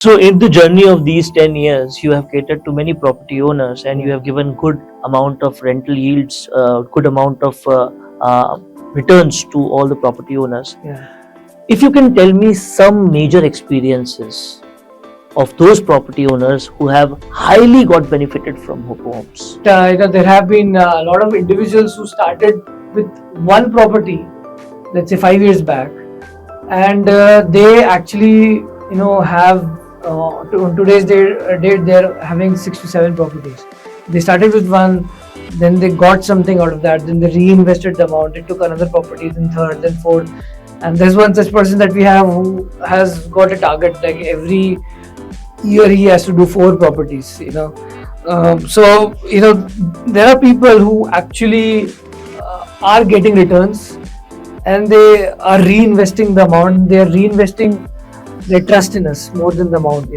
So, in the journey of these 10 years, you have catered to many property owners and you have given good amount of rental yields, good amount of returns to all the property owners. Yeah. If you can tell me some major experiences of those property owners who have highly got benefited from Hopo Homes. There have been a lot of individuals who started with one property, let's say 5 years back, and they actually have on today's date they're having 6 to 7 properties. They started with one, then they got something out of that, then they reinvested the amount, they took another property, then third, then fourth. And there's one such person that we have who has got a target, like every year he has to do 4 properties. So there are people who actually are getting returns, and they are reinvesting the amount. They are reinvesting their trust in us more than the amount.